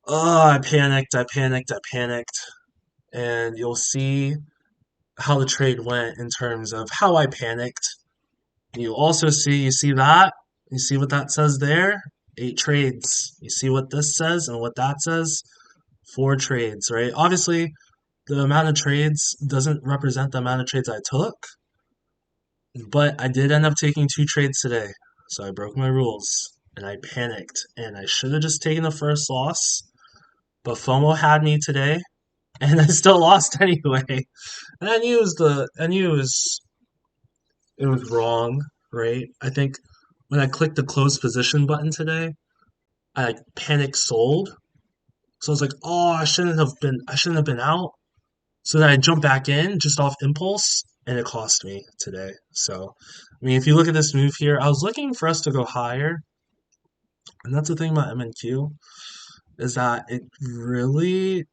Oh, I panicked, and you'll see how the trade went in terms of how I panicked. You see that? You see what that says there? Eight trades. You see what this says and what that says? Four trades, right? Obviously, the amount of trades doesn't represent the amount of trades I took, but I did end up taking two trades today. So I broke my rules and I panicked and I should have just taken the first loss, but FOMO had me today and I still lost anyway. And I knew it was wrong, right? I think when I clicked the close position button today, I like panic sold. So I was like, oh, I shouldn't have been out. So then I jumped back in just off impulse and it cost me today. So, I mean, if you look at this move here, I was looking for us to go higher. And that's the thing about MNQ is that it really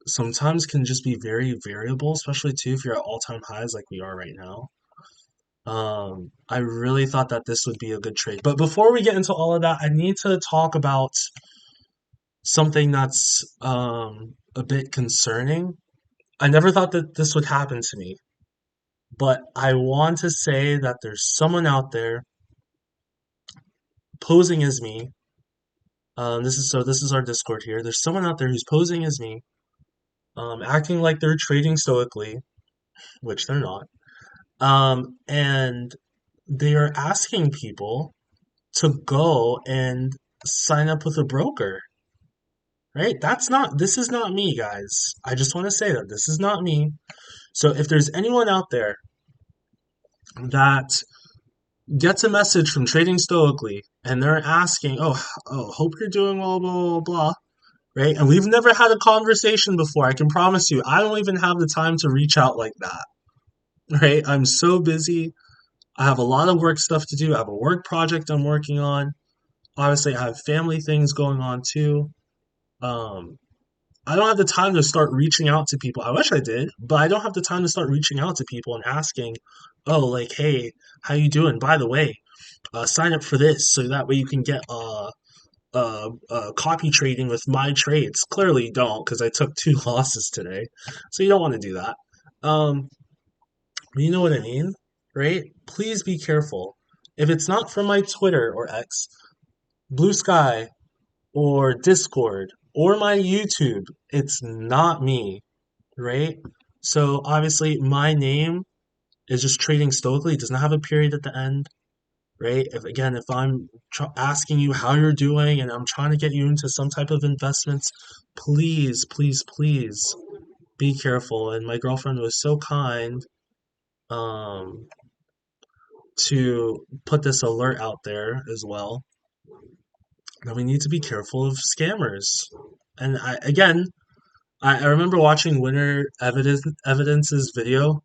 sometimes can just be very variable, especially too if you're at all-time highs like we are right now. I really thought that this would be a good trade. But before we get into all of that, I need to talk about something that's a bit concerning. I never thought that this would happen to me, but I want to say that there's someone out there posing as me. This is our Discord here. There's someone out there who's posing as me, acting like they're trading stoically, which they're not. And they are asking people to go and sign up with a broker, right? This is not me, guys. I just want to say that this is not me. So if there's anyone out there that gets a message from Trading Stoically and they're asking, hope you're doing well, blah, blah, blah, right? And we've never had a conversation before. I can promise you, I don't even have the time to reach out like that, right? I'm so busy. I have a lot of work stuff to do. I have a work project I'm working on. Obviously, I have family things going on too. Um, I don't have the time to start reaching out to people. I wish I did, but I don't have the time to start reaching out to people and asking, "Oh, like, hey, how you doing? By the way, sign up for this so that way you can get copy trading with my trades." Clearly, you don't because I took two losses today, so you don't want to do that. Um, you know what I mean, right? Please be careful. If it's not from my Twitter or X, Blue Sky, or Discord or my YouTube, it's not me, right? So obviously, my name is just trading stoically. It does not have a period at the end, right? If I'm asking you how you're doing and I'm trying to get you into some type of investments, please, please, please be careful. And my girlfriend was so kind um, to put this alert out there as well. That we need to be careful of scammers. And I remember watching Evidence's video,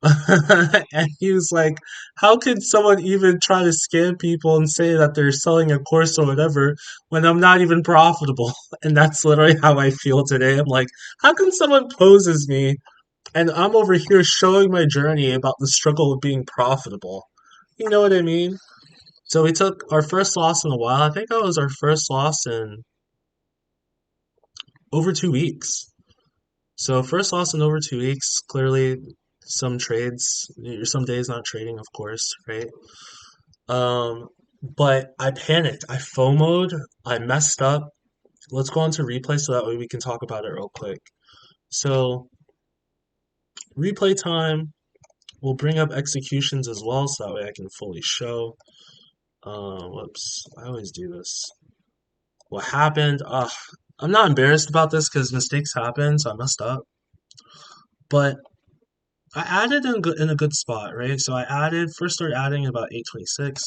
and he was like, "How could someone even try to scam people and say that they're selling a course or whatever when I'm not even profitable?" And that's literally how I feel today. I'm like, how can someone pose as me and I'm over here showing my journey about the struggle of being profitable? You know what I mean? So we took our first loss in a while. I think that was our first loss in over 2 weeks. So first loss in over 2 weeks. Clearly, some days not trading, of course, right? Um, but I panicked. I FOMO'd. I messed up. Let's go on to replay so that way we can talk about it real quick. So replay time. We'll bring up executions as well, so that way I can fully show. Whoops, I always do this. What happened? I'm not embarrassed about this because mistakes happen, so I messed up. But I added in a good spot, right? So I started adding at about 826.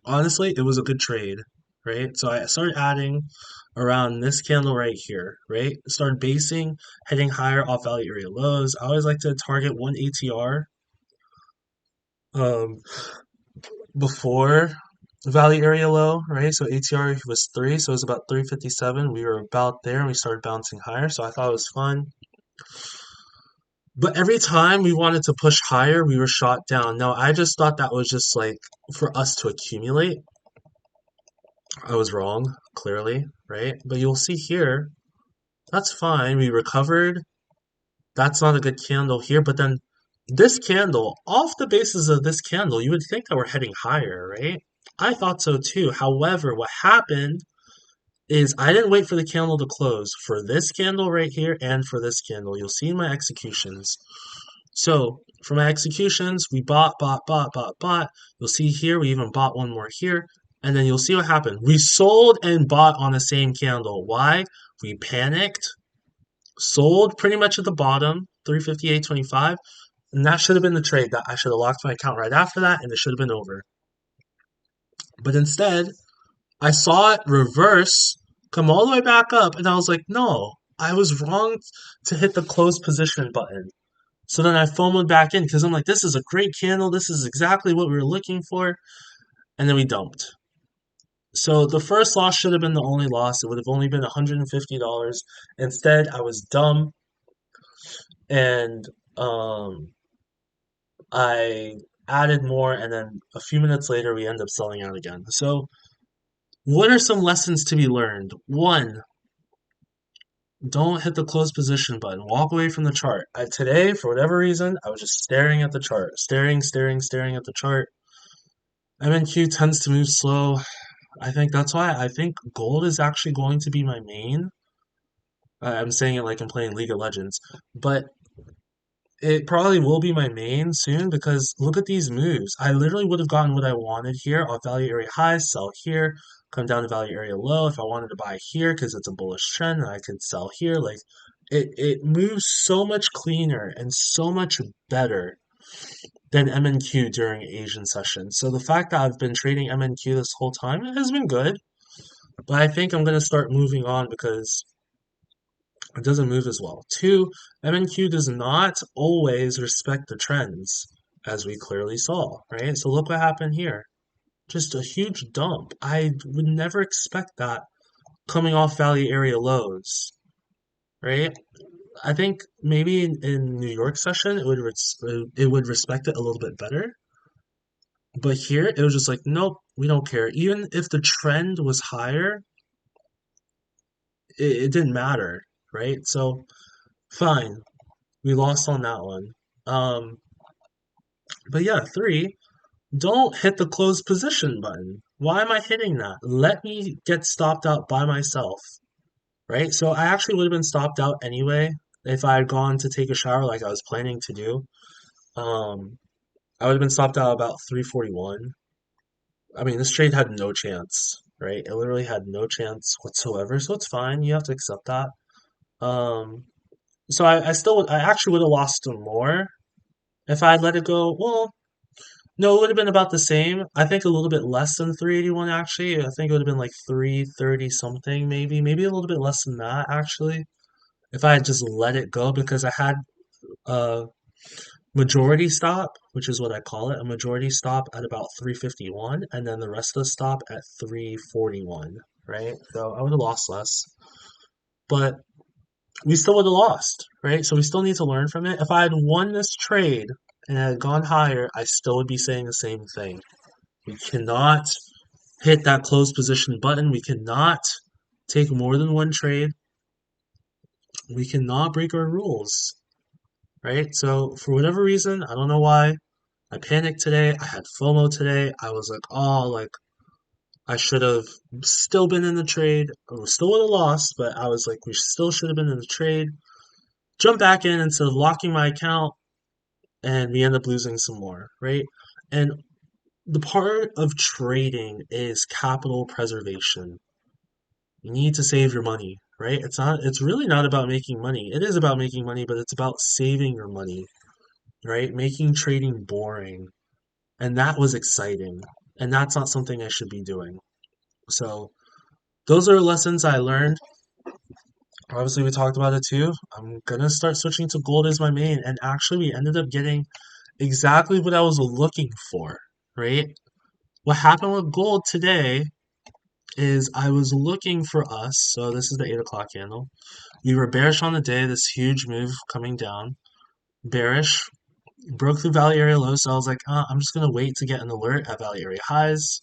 Honestly, it was a good trade, right? So I started adding around this candle right here, right? Started basing, heading higher off value area lows. I always like to target one ATR um, before value area low, right? So ATR was 3, so it was about 357. We were about there and we started bouncing higher, so I thought it was fun. But every time we wanted to push higher, we were shot down. Now, I just thought that was just like for us to accumulate. I was wrong, clearly, right? But you'll see here, that's fine. We recovered. That's not a good candle here. But then this candle, off the basis of this candle, you would think that we're heading higher, right? I thought so too. However, what happened is I didn't wait for the candle to close for this candle right here and for this candle. You'll see in my executions. So for my executions, we bought. You'll see here, we even bought one more here. And then you'll see what happened. We sold and bought on the same candle. Why? We panicked, sold pretty much at the bottom, 358.25. And that should have been the trade that I should have locked my account right after that, and it should have been over. But instead, I saw it reverse, come all the way back up, and I was like, no, I was wrong to hit the close position button. So then I FOMOed back in because I'm like, this is a great candle. This is exactly what we were looking for. And then we dumped. So the first loss should have been the only loss. It would have only been $150. Instead, I was dumb and um, I added more. And then a few minutes later, we end up selling out again. So, what are some lessons to be learned? One, don't hit the close position button. Walk away from the chart. Today, for whatever reason, I was just staring at the chart. Staring at the chart. MNQ tends to move slow. I think that's why I think gold is actually going to be my main. I'm saying it like I'm playing League of Legends, but it probably will be my main soon because look at these moves. I literally would have gotten what I wanted here off value area high, sell here, come down to value area low. If I wanted to buy here because it's a bullish trend, I could sell here. Like it moves so much cleaner and so much better than MNQ during Asian sessions. So the fact that I've been trading MNQ this whole time has been good, but I think I'm going to start moving on because it doesn't move as well. Two, MNQ does not always respect the trends, as we clearly saw, right? So look what happened here. Just a huge dump. I would never expect that coming off value area lows, right? I think maybe in New York session it would respect it a little bit better. But here it was just like, nope, we don't care. Even if the trend was higher, it didn't matter, right? So fine, we lost on that one. Um, but yeah, three, don't hit the close position button. Why am I hitting that? Let me get stopped out by myself, right? So I actually would have been stopped out anyway if I had gone to take a shower like I was planning to do. Um, I would have been stopped out about 341. I mean, this trade had no chance, right? It literally had no chance whatsoever, so it's fine. You have to accept that. Um, so I still I actually would have lost some more if I had let it go. Well, no, it would have been about the same. I think a little bit less than 381 actually. I think it would have been like 330 something maybe a little bit less than that actually. If I had just let it go because I had a majority stop, which is what I call it, a majority stop at about 351 and then the rest of the stop at 341, right? So I would have lost less, but we still would have lost, right? So we still need to learn from it. If I had won this trade and it had gone higher, I still would be saying the same thing. We cannot hit that close position button. We cannot take more than one trade. We cannot break our rules, right? So for whatever reason, I don't know why, I panicked today. I had FOMO today. I was like, oh, like I should have still been in the trade. I still would have lost, but I was like, we still should have been in the trade. Jump back in instead of locking my account, and we end up losing some more, right? And the part of trading is capital preservation. You need to save your money, right? It's really not about making money. It is about making money, but it's about saving your money, right? Making trading boring. And that was exciting. And that's not something I should be doing. So those are lessons I learned. Obviously, we talked about it too. I'm gonna start switching to gold as my main, and actually, we ended up getting exactly what I was looking for, right? What happened with gold today is I was looking for us. So this is the 8 o'clock candle. We were bearish on the day, this huge move coming down. Bearish, broke through value area low, so I was like, I'm just gonna wait to get an alert at value area highs.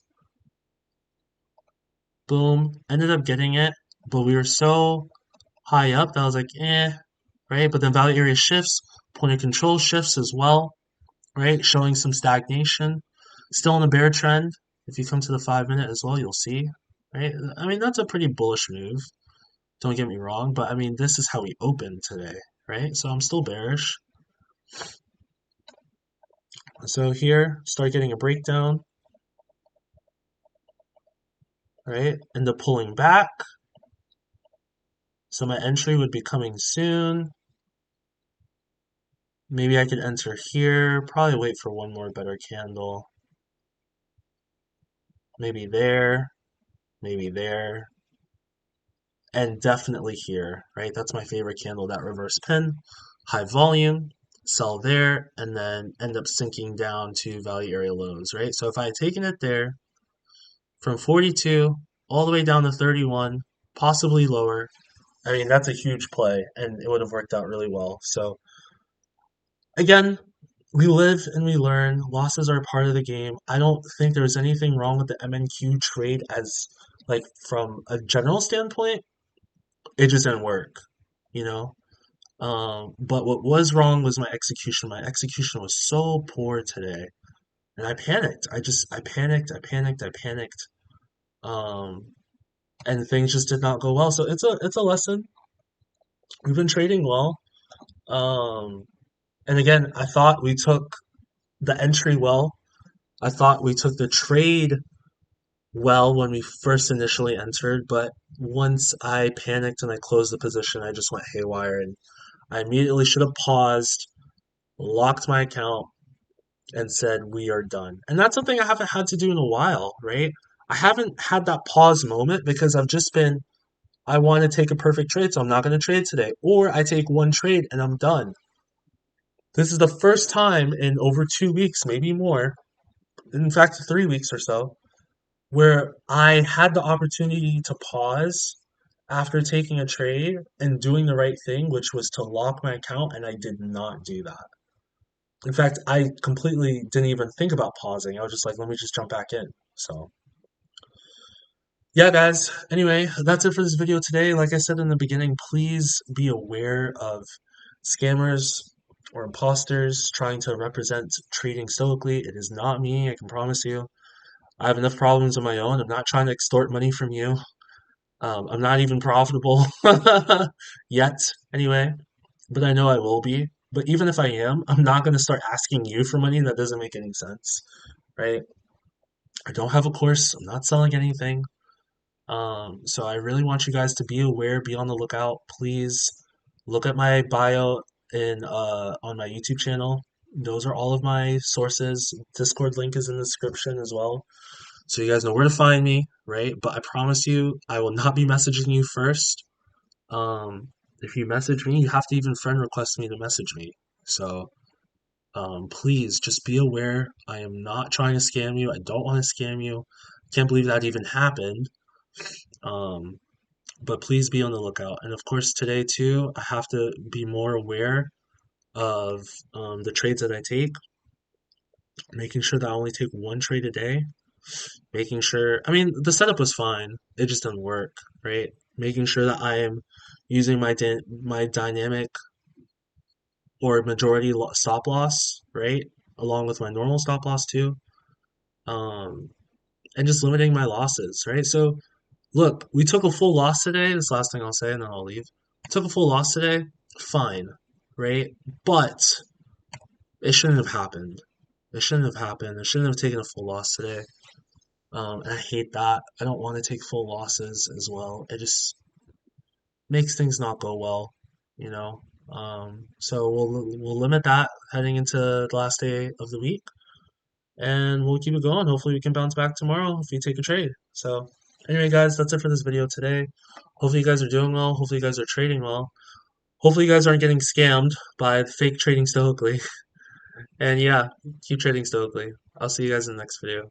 Boom. Ended up getting it, but we were so high up that I was like, eh, right? But then value area shifts, point of control shifts as well, right? Showing some stagnation. Still in a bear trend. If you come to the 5 minute as well, you'll see, right? I mean, that's a pretty bullish move. Don't get me wrong, but I mean, this is how we opened today, right? So I'm still bearish. So here, start getting a breakdown, right? End up pulling back. So my entry would be coming soon. Maybe I could enter here. Probably wait for one more better candle. Maybe there, maybe there, and definitely here, right? That's my favorite candle, that reverse pin. High volume, sell there, and then end up sinking down to value area lows, right? So if I had taken it there from 42 all the way down to 31, possibly lower, I mean, that's a huge play, and it would have worked out really well. So again, we live and we learn. Losses are part of the game. I don't think there's anything wrong with the MNQ trade as like from a general standpoint. It just didn't work, you know. But what was wrong was my execution. My execution was so poor today, and I panicked. I panicked. I panicked. I panicked. Um, and things just did not go well. So it's a lesson. We've been trading well. Um, and again, I thought we took the entry well. I thought we took the trade well when we first initially entered, but once I panicked and I closed the position, I just went haywire and I immediately should have paused, locked my account, and said, we are done. And that's something I haven't had to do in a while, right? I haven't had that pause moment because I've just been, I want to take a perfect trade, so I'm not going to trade today. Or I take one trade and I'm done. This is the first time in over 2 weeks, maybe more, in fact, 3 weeks or so, where I had the opportunity to pause after taking a trade and doing the right thing, which was to lock my account, and I did not do that. In fact, I completely didn't even think about pausing. I was just like, let me just jump back in. So, yeah, guys. Anyway, that's it for this video today. Like I said in the beginning, please be aware of scammers or imposters trying to represent trading stoically. It is not me, I can promise you. I have enough problems of my own. I'm not trying to extort money from you. I'm not even profitable yet, anyway, but I know I will be. But even if I am, I'm not going to start asking you for money. That doesn't make any sense, right? I don't have a course. I'm not selling anything. So I really want you guys to be aware, be on the lookout. Please look at my bio in on my YouTube channel. Those are all of my sources. Discord link is in the description as well. So you guys know where to find me, right? But I promise you, I will not be messaging you first. If you message me, you have to even friend request me to message me. So please just be aware. I am not trying to scam you. I don't want to scam you. Can't believe that even happened. Um, but please be on the lookout. And of course, today too, I have to be more aware of the trades that I take, making sure that I only take one trade a day, making sure, I mean, the setup was fine, it just didn't work, right? Making sure that I am using my dynamic or majority stop loss, right? Along with my normal stop loss too, um, and just limiting my losses, right? So, look, we took a full loss today. This last thing I'll say, and then I'll leave. Took a full loss today, fine, right? But it shouldn't have happened. It shouldn't have happened. I shouldn't have taken a full loss today. And I hate that. I don't want to take full losses as well. It just makes things not go well, you know. So we'll limit that heading into the last day of the week, and we'll keep it going. Hopefully, we can bounce back tomorrow if we take a trade. So anyway, guys, that's it for this video today. Hopefully, you guys are doing well. Hopefully, you guys are trading well. Hopefully, you guys aren't getting scammed by fake trading stoically. And yeah, keep trading stoically. I'll see you guys in the next video.